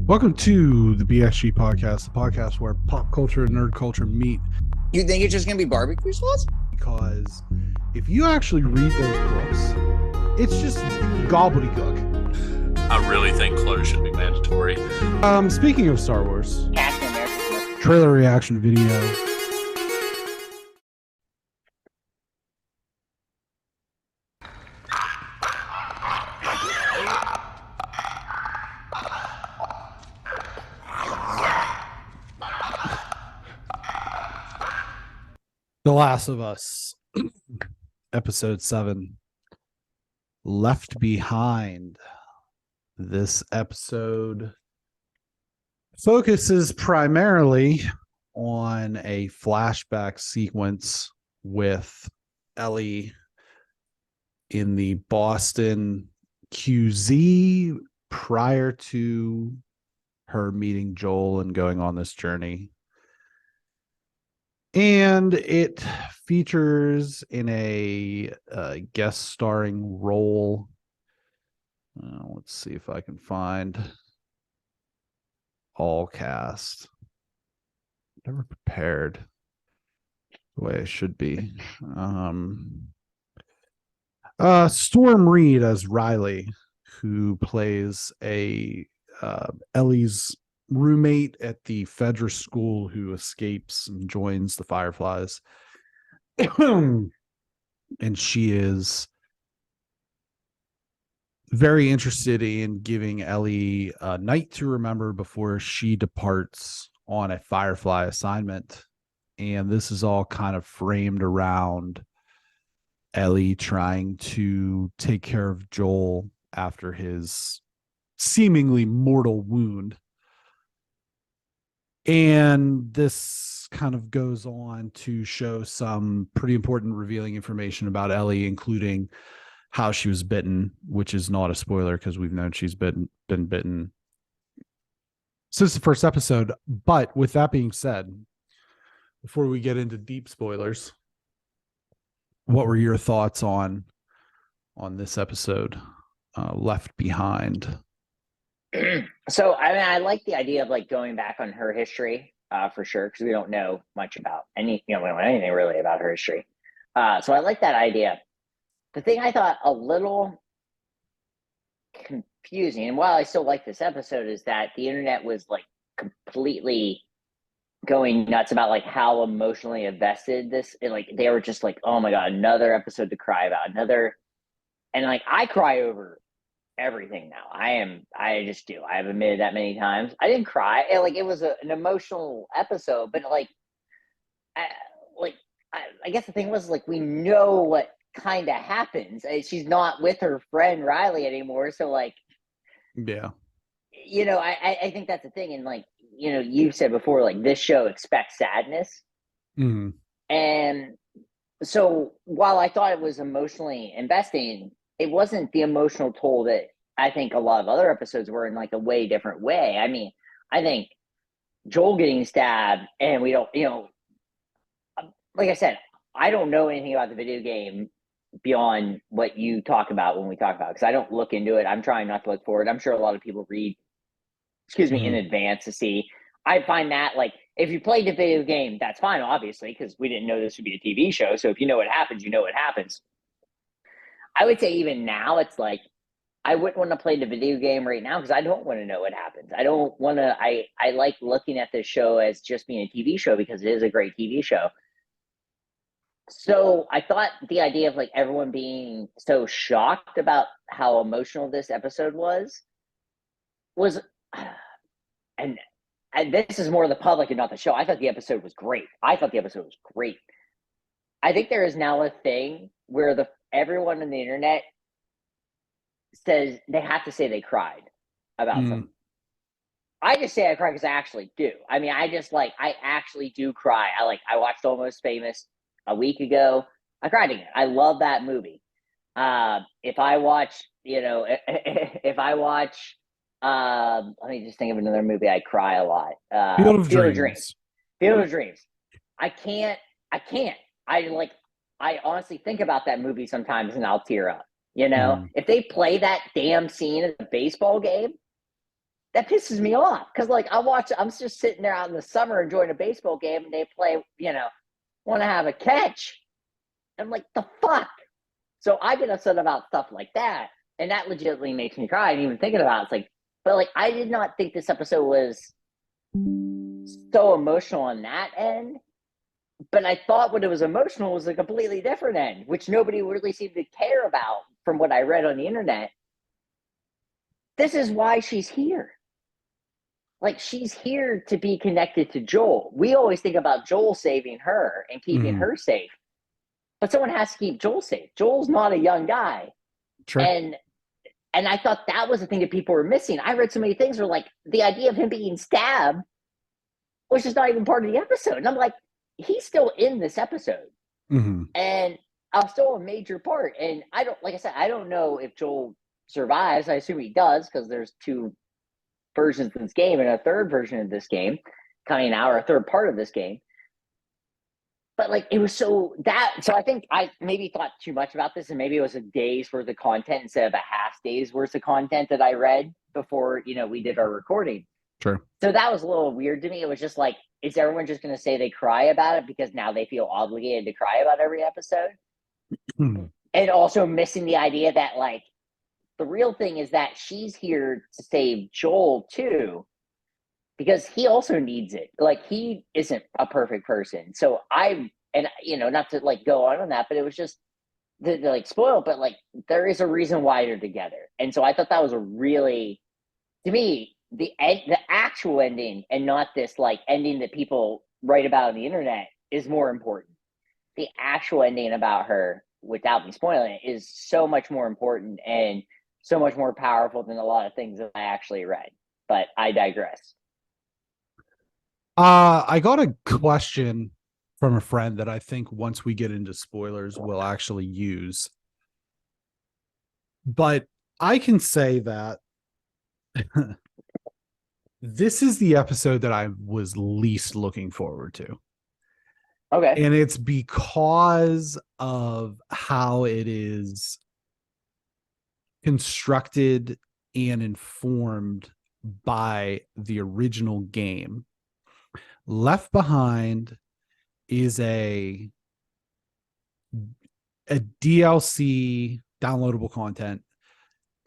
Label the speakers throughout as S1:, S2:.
S1: Welcome to the BXG Podcast, the podcast where pop culture and nerd culture meet.
S2: You think it's just going to be barbecue sauce?
S1: Because if you actually read those books, it's just gobbledygook.
S3: I really think clothes should be mandatory.
S1: Speaking of Star Wars,
S2: Captain America.
S1: trailer reaction video. The Last of Us, episode 7, Left Behind. This episode focuses primarily on a flashback sequence with Ellie in the Boston QZ prior to her meeting Joel and going on this journey. And it features in a guest starring role. Let's see if I can find all cast. Never prepared the way I should be. Storm Reed as Riley, who plays Ellie's roommate at the Fedra school who escapes and joins the Fireflies. And she is very interested in giving Ellie a night to remember before she departs on a Firefly assignment. And this is all kind of framed around Ellie trying to take care of Joel after his seemingly mortal wound. And this kind of goes on to show some pretty important revealing information about Ellie, including how she was bitten, which is not a spoiler because we've known she's been bitten since the first episode. But with that being said, before we get into deep spoilers, what were your thoughts on this episode, Left Behind?
S2: So, I mean, I like the idea of like going back on her history for sure, because we don't know much about we don't know anything really about her history. So I like that idea. The thing I thought a little confusing, and while I still like this episode, is that the internet was like completely going nuts about like how emotionally invested this. Like they were just like, "Oh my god, another episode to cry about, another," and like I cry over everything now. I just do. I have admitted that many times. I didn't cry. It was an emotional episode, but I guess the thing was like we know what kind of happens. She's not with her friend Riley anymore, so like,
S1: Yeah,
S2: I think that's the thing. And like, you said before, like this show expects sadness, and so while I thought it was emotionally investing, it wasn't the emotional toll that I think a lot of other episodes were in like a way different way. I mean, I think Joel getting stabbed and we don't, like I said, I don't know anything about the video game beyond what you talk about when we talk about it, because I don't look into it. I'm trying not to look forward. I'm sure a lot of people read, in advance to see. I find that like if you played the video game, that's fine, obviously, because we didn't know this would be a TV show. So if you know what happens, you know what happens. I would say even now, it's like I wouldn't want to play the video game right now because I don't want to know what happens. I don't want to. I like looking at this show as just being a TV show because it is a great TV show. So I thought the idea of like everyone being so shocked about how emotional this episode was, and this is more the public and not the show. I thought the episode was great. I think there is now a thing where everyone on the internet says they have to say they cried about something. I just say I cry because I actually do. I mean, I actually do cry. I watched Almost Famous a week ago. I cried again. I love that movie. If I watch, let me just think of another movie I cry a lot.
S1: Field of Dreams.
S2: Field of Dreams. I can't. I honestly think about that movie sometimes and I'll tear up. If they play that damn scene at the baseball game, that pisses me off because like I'm just sitting there out in the summer enjoying a baseball game and they play, want to have a catch. I'm like, the fuck. So I get upset about stuff like that, and that legitimately makes me cry. And even thinking about it, it's like, but like I did not think this episode was so emotional on that end. But I thought when it was emotional was a completely different end, which nobody really seemed to care about from what I read on the internet. This is why she's here. Like, she's here to be connected to Joel. We always think about Joel saving her and keeping her safe. But someone has to keep Joel safe. Joel's not a young guy.
S1: Sure.
S2: And I thought that was the thing that people were missing. I read so many things where like the idea of him being stabbed was just not even part of the episode. And I'm like, he's still in this episode. And still a major part. And like I said, I don't know if Joel survives. I assume he does because there's 2 versions of this game and a third version of this game coming out, or a third part of this game. But like it was so I think I maybe thought too much about this, and maybe it was a day's worth of content instead of a half day's worth of content that I read before we did our recording.
S1: Sure.
S2: So that was a little weird to me. It was just like, is everyone just going to say they cry about it because now they feel obligated to cry about every episode? And also missing the idea that like the real thing is that she's here to save Joel too, because he also needs it. Like, he isn't a perfect person. So not to like go on that, but it was just to like spoil, but like there is a reason why they're together. And so I thought that was a really, to me, the actual ending and not this like ending that people write about on the internet is more important. The actual ending about her, without me spoiling it, is so much more important and so much more powerful than a lot of things that I actually read. But I digress.
S1: I got a question from a friend that I think once we get into spoilers, we'll actually use. But I can say that this is the episode that I was least looking forward to.
S2: Okay.
S1: And it's because of how it is constructed and informed by the original game. Left Behind is a DLC, downloadable content,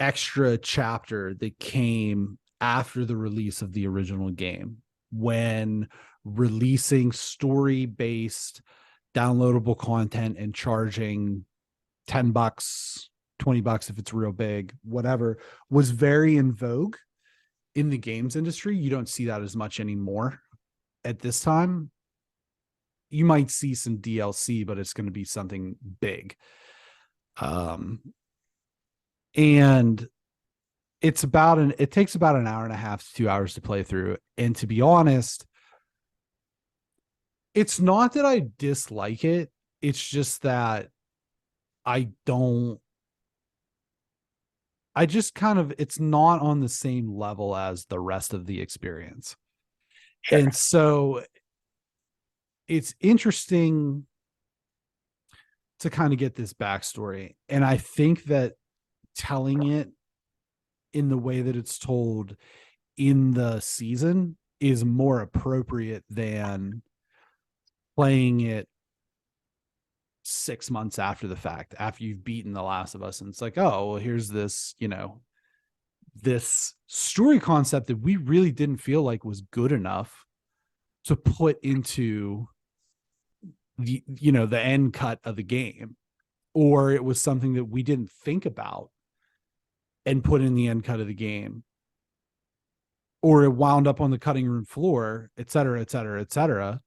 S1: extra chapter that came after the release of the original game, when releasing story-based downloadable content and charging $10, $20 if it's real big, whatever, was very in vogue in the games industry. You don't see that as much anymore at this time. You might see some DLC, but it's going to be something big. And it takes about an hour and a half to 2 hours to play through. And to be honest, it's not that I dislike it. It's just that it's not on the same level as the rest of the experience. Sure. And so it's interesting to kind of get this backstory. And I think that telling it in the way that it's told in the season is more appropriate than playing it 6 months after the fact, after you've beaten The Last of Us. And it's like, oh, well, here's this, this story concept that we really didn't feel like was good enough to put into the end cut of the game, or it was something that we didn't think about and put in the end cut of the game, or it wound up on the cutting room floor, et cetera, et cetera, et cetera.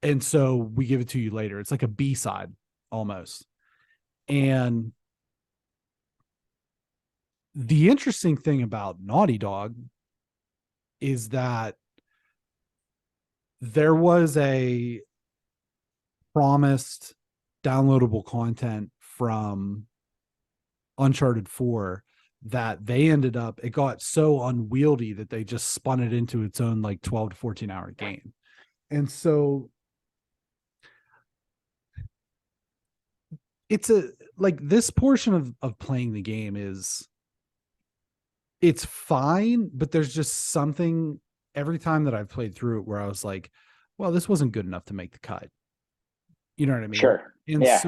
S1: And so we give it to you later. It's like a B-side almost. And the interesting thing about Naughty Dog is that there was a promised downloadable content from Uncharted 4 that it got so unwieldy that they just spun it into its own like 12 to 14 hour game. And so it's this portion of playing the game is it's fine, but there's just something every time that I've played through it where I was like, well, this wasn't good enough to make the cut. You know what I mean?
S2: Sure.
S1: And
S2: yeah.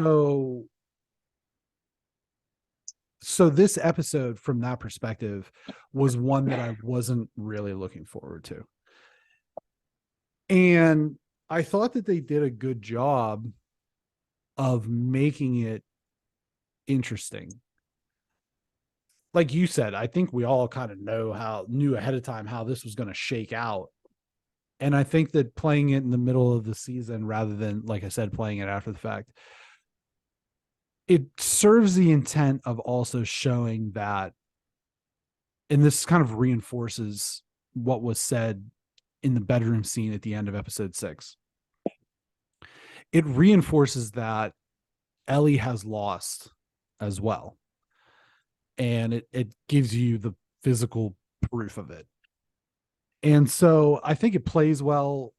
S1: So this episode from that perspective was one that I wasn't really looking forward to. And I thought that they did a good job of making it interesting. Like you said, I think we all kind of knew ahead of time how this was going to shake out. And I think that playing it in the middle of the season rather than, like I said, playing it after the fact, it serves the intent of also showing that, and this kind of reinforces what was said in the bedroom scene at the end of episode 6. It reinforces that Ellie has lost as well. And it gives you the physical proof of it. And so I think it plays well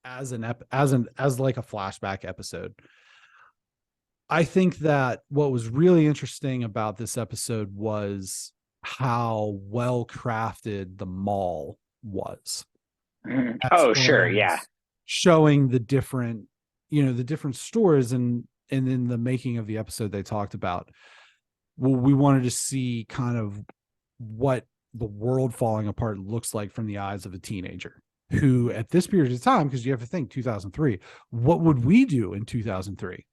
S1: as like a flashback episode. I think that what was really interesting about this episode was how well crafted the mall was.
S2: Oh, sure. Yeah.
S1: Showing the different stores, and in the making of the episode, they talked about, well, we wanted to see kind of what the world falling apart looks like from the eyes of a teenager who at this period of time, because you have to think 2003, what would we do in 2003?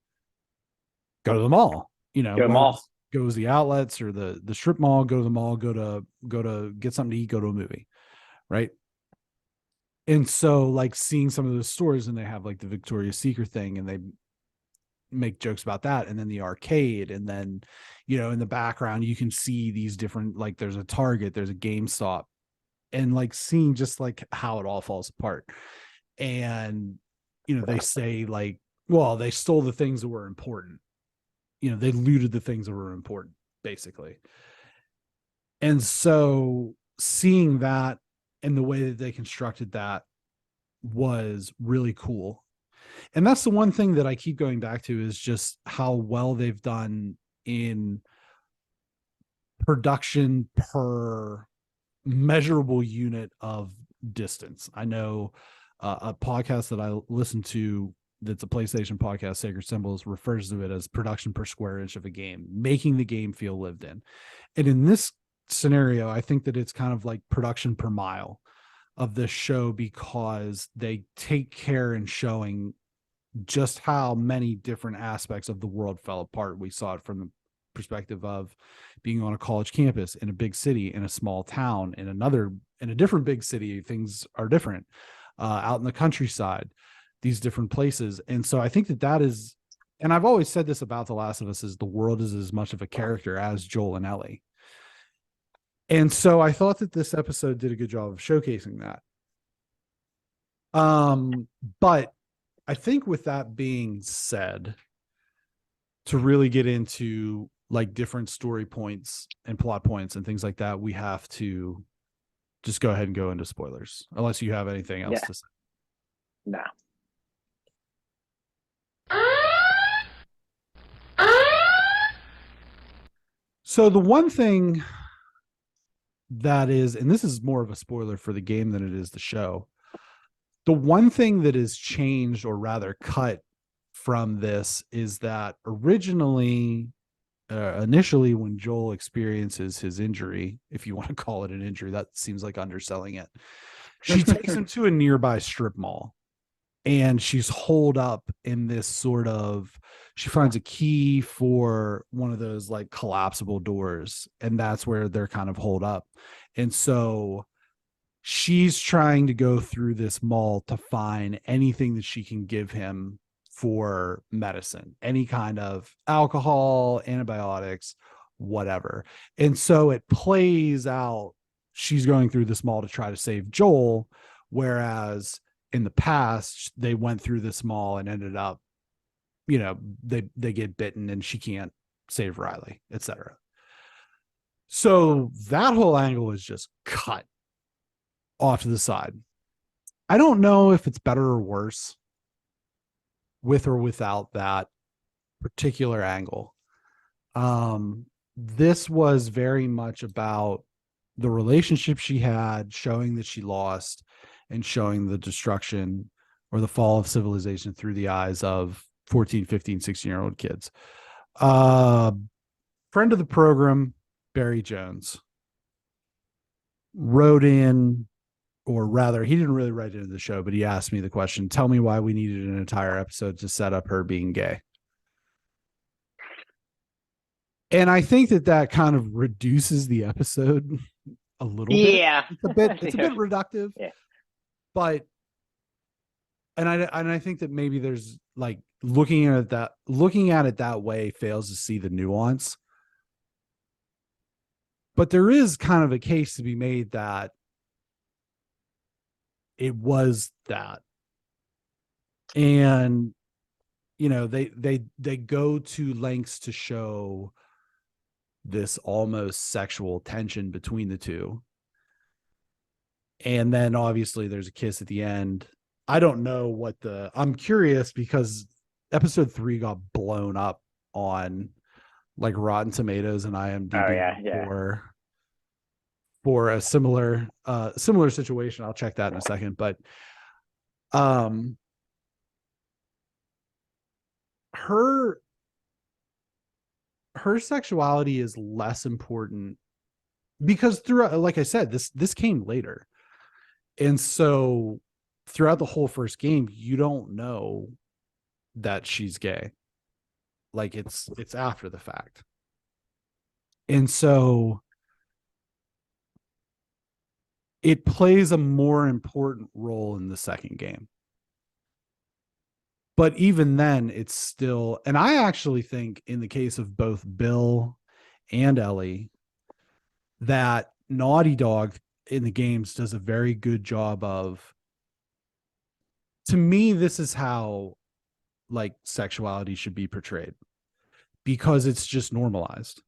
S1: Go to the mall,
S2: go to the mall,
S1: go to the outlets or the strip mall, go to the mall, go to get something to eat, go to a movie. Right. And so like seeing some of those stores, and they have like the Victoria's Secret thing, and they make jokes about that, and then the arcade, and then in the background you can see these different, like there's a Target, there's a GameStop, and like seeing just like how it all falls apart. And they say like, well, they stole the things that were important, they looted the things that were important, basically. And so seeing that and the way that they constructed that was really cool. And that's the one thing that I keep going back to, is just how well they've done in production per measurable unit of distance. I know a podcast that I listen to that's a PlayStation podcast, Sacred Symbols, refers to it as production per square inch of a game, making the game feel lived in. And in this scenario, I think that it's kind of like production per mile of this show, because they take care in showing just how many different aspects of the world fell apart. We saw it from the perspective of being on a college campus in a big city, in a small town, in a different big city. Things are different out in the countryside, these different places. And so I think that is, and I've always said this about The Last of Us, is the world is as much of a character as Joel and Ellie. And so I thought that this episode did a good job of showcasing that. But I think with that being said, to really get into like different story points and plot points and things like that, we have to just go ahead and go into spoilers, unless you have anything else to say.
S2: No.
S1: So the one thing that is, and this is more of a spoiler for the game than it is the show, the one thing that is changed, or rather cut from this, is that initially when Joel experiences his injury, if you want to call it an injury, that seems like underselling it, she takes him to a nearby strip mall, and she's holed up in this sort of, she finds a key for one of those like collapsible doors, and that's where they're kind of holed up. And so she's trying to go through this mall to find anything that she can give him for medicine, any kind of alcohol, antibiotics, whatever. And so it plays out, she's going through this mall to try to save Joel, whereas in the past they went through this mall and ended up, they get bitten and she can't save Riley, etc. So that whole angle is just cut off to the side. I don't know if it's better or worse with or without that particular angle. This was very much about the relationship she had, showing that she lost, and showing the destruction or the fall of civilization through the eyes of 14, 15, 16-year-old kids. Friend of the program, Barry Jones, wrote in, or rather, he didn't really write into the show, but he asked me the question, tell me why we needed an entire episode to set up her being gay. And I think that kind of reduces the episode a little bit.
S2: Yeah.
S1: It's a bit reductive.
S2: Yeah.
S1: But I think that maybe there's like looking at it that way fails to see the nuance. But there is kind of a case to be made that it was that. And they go to lengths to show this almost sexual tension between the two. And then obviously there's a kiss at the end. I don't know I'm curious because episode 3 got blown up on like Rotten Tomatoes and IMDb for a similar situation. I'll check that in a second, but her sexuality is less important because throughout, like I said, this came later. And so throughout the whole first game, you don't know that she's gay. Like it's after the fact. And so it plays a more important role in the second game. But even then, it's still, and I actually think in the case of both Bill and Ellie, that Naughty Dog in the games does a very good job of, to me, this is how like sexuality should be portrayed because it's just normalized.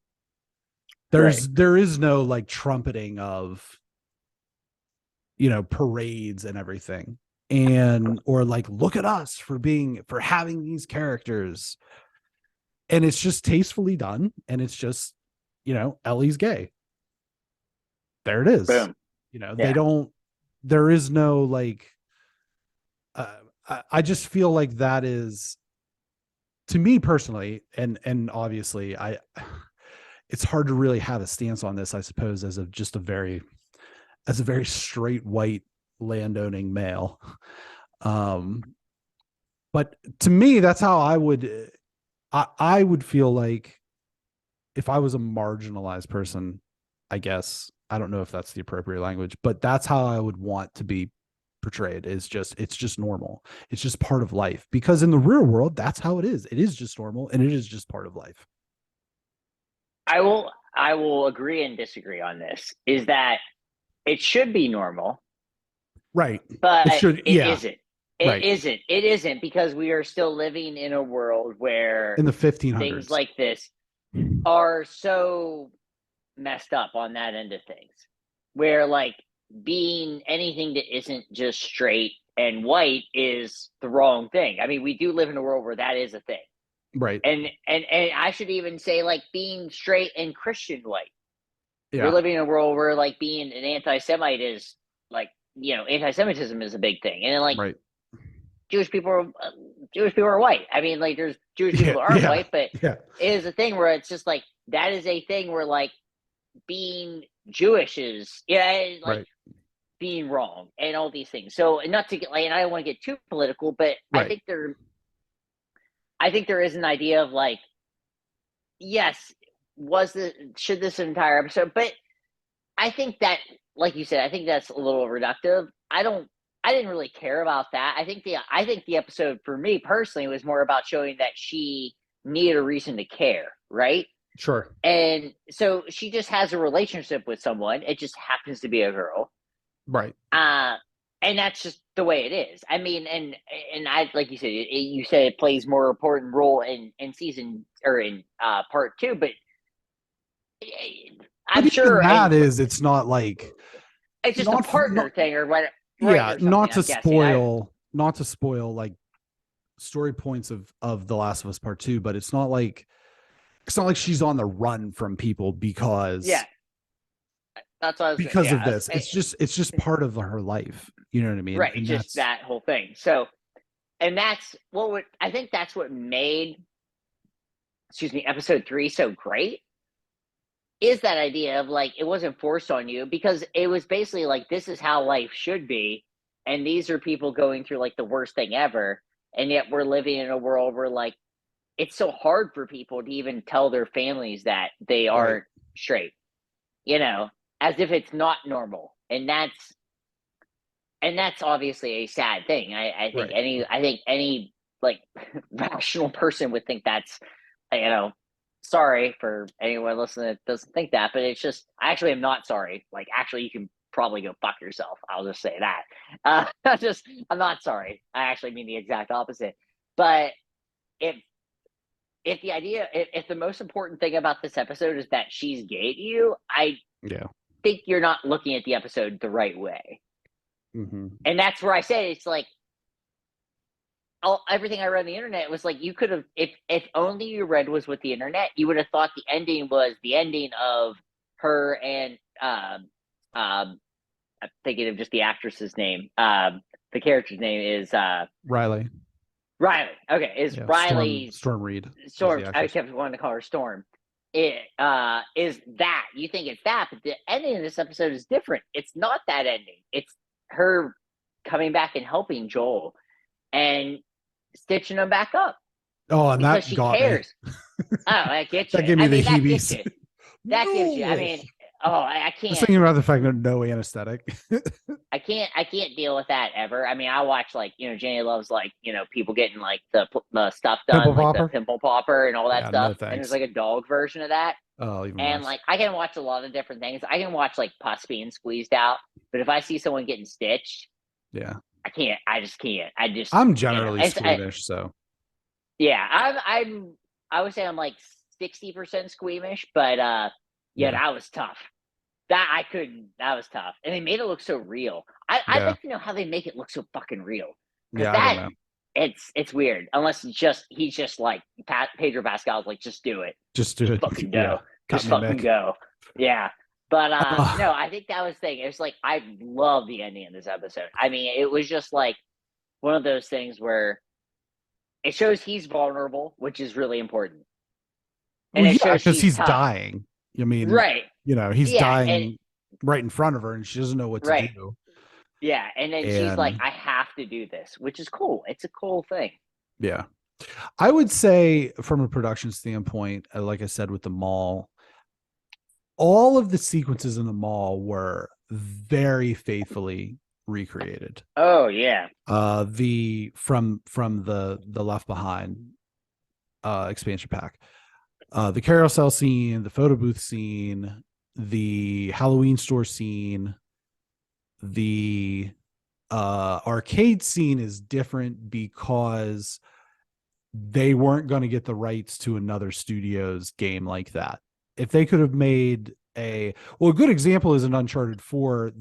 S1: There is no like trumpeting of, parades and everything. And or like, look at us for having these characters, and it's just tastefully done, and it's just Ellie's gay, there it is.
S2: Boom.
S1: There is no like I just feel like that is, to me personally, and obviously it's hard to really have a stance on this, I suppose, as a very straight white landowning male. But to me, that's how I would feel like if I was a marginalized person, I guess. I don't know if that's the appropriate language, but that's how I would want to be portrayed. It's just normal. It's just part of life, because in the real world, that's how it is. It is just normal, and it is just part of life.
S2: I will agree and disagree on this, is that it should be normal.
S1: Right.
S2: But
S1: it
S2: isn't. It isn't, because we are still living in a world where
S1: in the 1500s
S2: things like this are so messed up on that end of things, where like being anything that isn't just straight and white is the wrong thing. I mean, we do live in a world where that is a thing.
S1: Right.
S2: And I should even say like being straight and Christian white.
S1: Yeah.
S2: We're living in a world where like being an anti-Semite is like, anti-Semitism is a big thing. And then like
S1: right.
S2: Jewish people are white. I mean, like there's Jewish people that aren't white, but it is a thing where it's just like, that is a thing where like being Jewish is, like being wrong and all these things. So not to get like, and I don't want to get too political, but I think there is an idea of like, yes, should this entire episode, but I think that, like you said, I think that's a little reductive. I didn't really care about that. I think the episode for me personally was more about showing that she needed a reason to care, right?
S1: Sure.
S2: And so she just has a relationship with someone. It just happens to be a girl.
S1: Right.
S2: And that's just the way it is. I mean, and I, like you said, you said it plays more important role in season or in part 2, but I'm sure
S1: it's not like
S2: it's just a partner thing or what.
S1: Yeah, not to spoil like story points of The Last of Us Part 2, but it's not like she's on the run from people because
S2: That's what I was
S1: because
S2: yeah,
S1: of this. It's just part of her life. You know what I mean?
S2: Right.
S1: And
S2: Just that whole thing. So, and that's I think that's what made, episode 3 so great, is that idea of like, it wasn't forced on you, because it was basically like, this is how life should be. And these are people going through like the worst thing ever. And yet we're living in a world where like, it's so hard for people to even tell their families that they aren't straight, as if it's not normal. And that's obviously a sad thing. I think any like rational person would think that's, sorry for anyone listening that doesn't think that, but it's just, I actually am not sorry. Like, actually, you can probably go fuck yourself. I'll just say that. I'm not sorry. I actually mean the exact opposite. But if if the most important thing about this episode is that she's gay to you, I think you're not looking at the episode the right way.
S1: Mm-hmm.
S2: And that's where I say it's like, everything I read on the internet was like, you could have, if only you read was with the internet, you would have thought the ending was the ending of her and I'm thinking of just the actress's name. The character's name is
S1: Riley.
S2: Riley. Okay, is Riley
S1: Storm Reed?
S2: Storm. I kept wanting to call her Storm. It is that you think it's that, but the ending of this episode is different. It's not that ending. It's her coming back and helping Joel and stitching him back up.
S1: Oh, and
S2: because
S1: that
S2: she
S1: got
S2: cares.
S1: me.
S2: That gets you.
S1: That gave me the heebies.
S2: That gives you. I mean, I can't.
S1: Just thinking about the fact that no anesthetic.
S2: I can't deal with that ever. I mean, I watch like Jenny loves like people getting like the stuff done,
S1: Pimple
S2: like
S1: popper?
S2: the pimple popper and all that stuff.
S1: No,
S2: and there's like a dog version of that.
S1: Oh, even
S2: and
S1: worse.
S2: like I can watch a lot of different things. I can watch like pus being squeezed out, but if I see someone getting stitched, I can't. I just can't.
S1: I'm generally squeamish, so
S2: yeah. I would say I'm like 60% squeamish, but that was tough. That was tough. And they made it look so real. I'd like to know how they make it look so fucking real.
S1: Yeah, I don't know.
S2: It's weird. Unless he's just like Pedro Pascal's like, just do it.
S1: Just do it.
S2: Fucking go. Just fucking go. Yeah. But no, I think that was the thing. It's like, I love the ending of this episode. I mean, it was just like one of those things where it shows he's vulnerable, which is really important.
S1: And it shows because he's dying. I mean,
S2: right.
S1: He's dying right in front of her and she doesn't know what to do.
S2: Yeah. And then she's like, I have to do this, which is cool. It's a cool thing.
S1: Yeah. I would say from a production standpoint, like I said, with the mall, all of the sequences in the mall were very faithfully recreated.
S2: Oh yeah.
S1: The from the Left Behind expansion pack. The carousel scene, the photo booth scene, the Halloween store scene, the arcade scene is different because they weren't going to get the rights to another studio's game like that. If they could have made a good example is in Uncharted 4,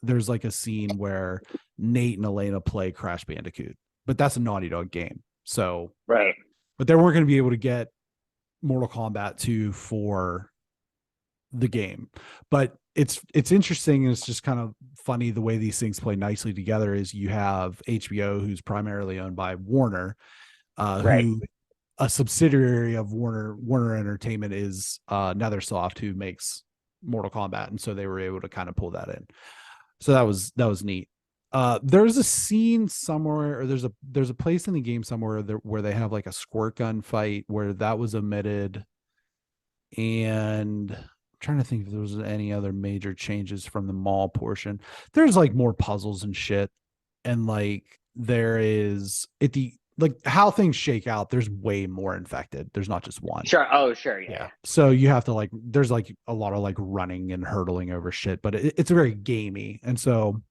S1: there's like a scene where Nate and Elena play Crash Bandicoot, but that's a Naughty Dog game. So,
S2: right.
S1: But they weren't going to be able to get Mortal Kombat 2 for the game. But it's interesting, and it's just kind of funny the way these things play nicely together is you have HBO, who's primarily owned by Warner, who a subsidiary of Warner Entertainment is Nethersoft, who makes Mortal Kombat, and so they were able to kind of pull that in. So that was neat. There's a scene somewhere, or there's a place in the game somewhere where they have like a squirt gun fight where that was omitted, and I'm trying to think if there was any other major changes from the mall portion. There's like more puzzles and shit, and like there is like how things shake out, there's way more infected. There's not just one.
S2: Sure. Oh, sure. Yeah.
S1: So you have to there's like a lot of like running and hurtling over shit, but it's very gamey. And so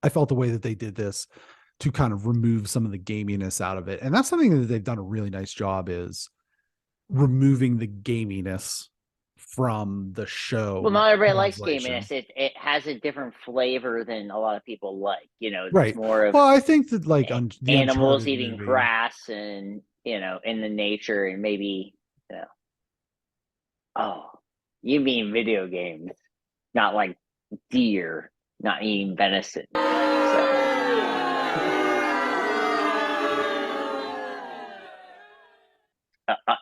S1: I felt the way that they did this to kind of remove some of the gaminess out of it. And that's something that they've done a really nice job, is removing the gaminess from the show.
S2: Well, not everybody likes gaminess. It has a different flavor than a lot of people like. It's more of
S1: I think that like
S2: the animals eating grass and in the nature, and maybe Oh, you mean video games? not like deer, not eating venison. So.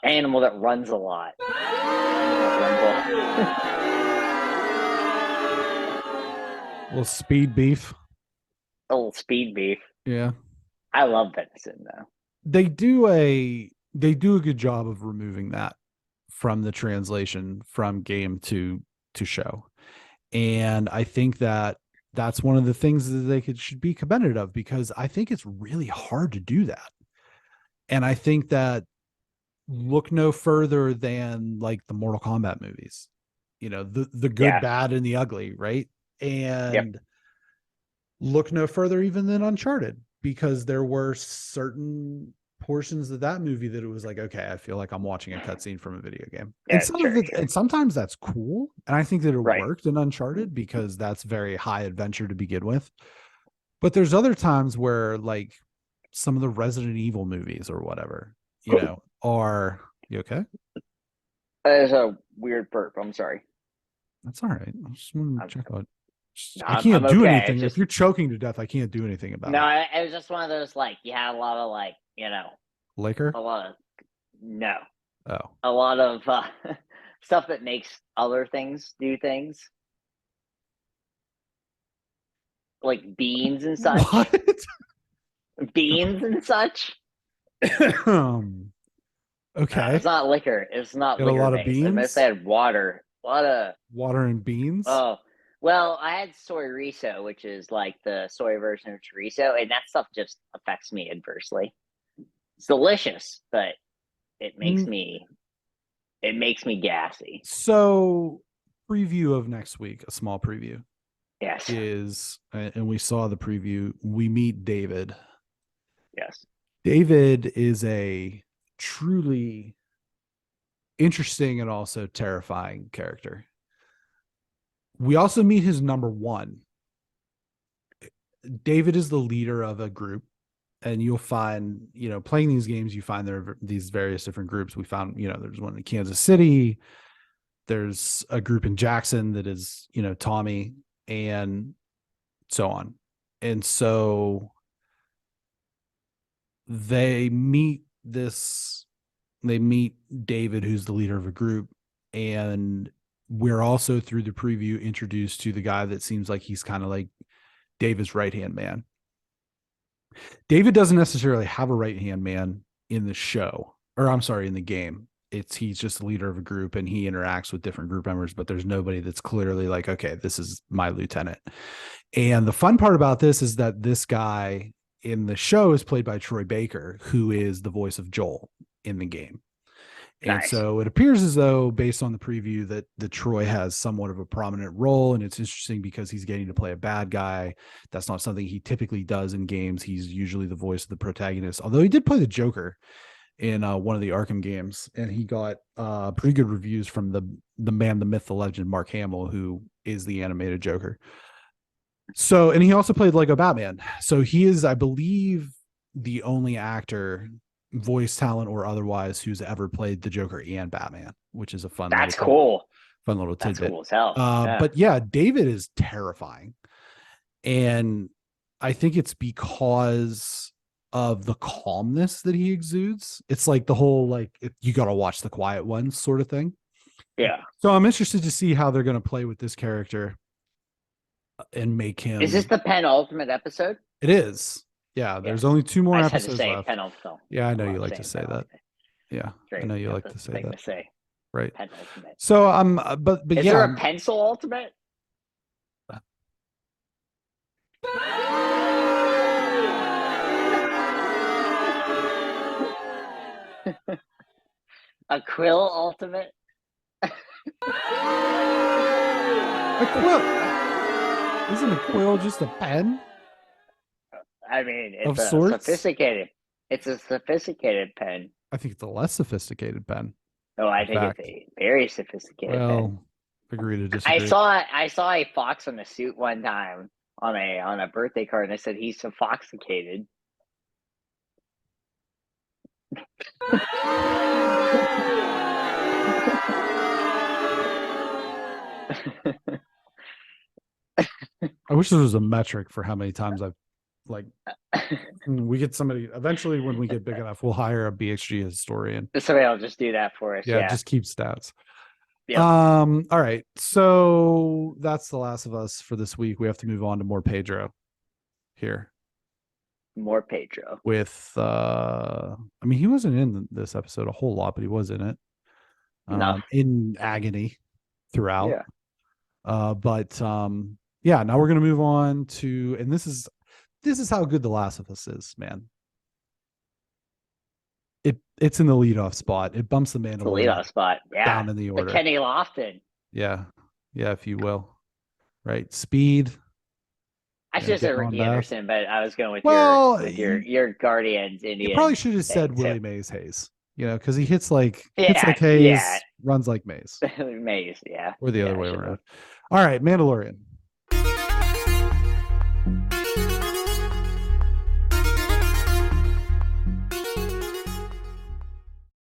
S2: Animal that runs a lot.
S1: Well, speed beef.
S2: A little speed beef.
S1: Yeah.
S2: I love venison though.
S1: They do a good job of removing that from the translation from game to show. And I think that that's one of the things that they should be commended of, because I think it's really hard to do that. And I think that look no further than like the Mortal Kombat movies, the good, bad, and the ugly, right? And look no further even than Uncharted, because there were certain portions of that movie that it was like, okay, I feel like I'm watching a cutscene from a video game. And and sometimes that's cool. And I think that it worked in Uncharted because that's very high adventure to begin with. But there's other times where like some of the Resident Evil movies or whatever, are you okay?
S2: There's a weird burp. I'm sorry.
S1: That's all right. I just want to check out. I can't do anything. If you're choking to death, I can't do anything about it.
S2: No, it was just one of those, like, you had a lot of, like,
S1: liquor?
S2: A lot of, no.
S1: Oh.
S2: A lot of stuff that makes other things do things. Like beans and such.
S1: What?
S2: Beans and such.
S1: Okay.
S2: It's not liquor. It's not liquor.
S1: A lot of beans?
S2: I must have had water. A lot of
S1: water and beans?
S2: Oh. Well, I had soy riso, which is like the soy version of chorizo, and that stuff just affects me adversely. It's delicious, but it makes me gassy.
S1: So, preview of next week, a small preview.
S2: Yes.
S1: And we saw the preview, we meet David.
S2: Yes.
S1: David is a truly interesting and also terrifying character. We also meet his number one. David is the leader of a group, and you'll find, playing these games, you find there are these various different groups. We found, there's one in Kansas City. There's a group in Jackson that is, Tommy, and so on. And so they meet David, who's the leader of a group, and we're also, through the preview, introduced to the guy that seems like he's kind of like David's right-hand man. David doesn't necessarily have a right-hand man in the show, or I'm sorry, in the game. He's just the leader of a group, and he interacts with different group members, but there's nobody that's clearly like, okay, this is my lieutenant. And the fun part about this is that this guy in the show is played by Troy Baker, who is the voice of Joel in the game. And so it appears as though, based on the preview, that Troy has somewhat of a prominent role. And it's interesting because he's getting to play a bad guy. That's not something he typically does in games. He's usually the voice of the protagonist, although he did play the Joker in one of the Arkham games. And he got pretty good reviews from the man, the myth, the legend, Mark Hamill, who is the animated Joker. So, and he also played Lego Batman. So he is, I believe, the only actor, voice talent or otherwise, who's ever played the Joker and Batman, which is a fun.
S2: That's cool.
S1: Fun little tidbit.
S2: That's cool as hell.
S1: But yeah, David is terrifying, and I think it's because of the calmness that he exudes. It's like the whole you got to watch The Quiet Ones sort of thing.
S2: Yeah.
S1: So I'm interested to see how they're going to play with this character and make him.
S2: Is this the penultimate episode?
S1: It is. Yeah, there's only 2 more episodes left.
S2: Penultimate.
S1: Yeah, I know you like to say that. Yeah, I know you like to say that. Right.
S2: Penultimate.
S1: So but
S2: is there a pencil ultimate? A quill ultimate?
S1: A quill? Isn't a quill just a pen?
S2: I mean, it's sophisticated. It's a sophisticated pen.
S1: I think it's a less sophisticated pen.
S2: Oh, I think it's a very sophisticated pen.
S1: Agree to disagree.
S2: I saw a fox in a suit one time on a birthday card, and I said he's sophisticated.
S1: I wish there was a metric for how many times I've we get somebody eventually when we get big enough, we'll hire a BXG historian.
S2: Somebody will just do that for us.
S1: Yeah. Just keep stats.
S2: Yep.
S1: All right. So that's The Last of Us for this week. We have to move on to more Pedro here.
S2: More Pedro.
S1: With he wasn't in this episode a whole lot, but he was in it. In agony throughout.
S2: Yeah.
S1: Now we're gonna move on to, and this is how good The Last of Us is, man. It's in the leadoff spot. It bumps the Mandalorian.
S2: The leadoff spot, yeah.
S1: Down in the order.
S2: The Kenny Lofton.
S1: Yeah, if you will. Right, speed.
S2: I should have said Ricky Anderson, but I was going with your Guardians Indian.
S1: You probably should have said Willie Mays Hayes. Because he hits like Hayes, runs like Mays.
S2: Mays, yeah.
S1: Or the other way around. All right, Mandalorian.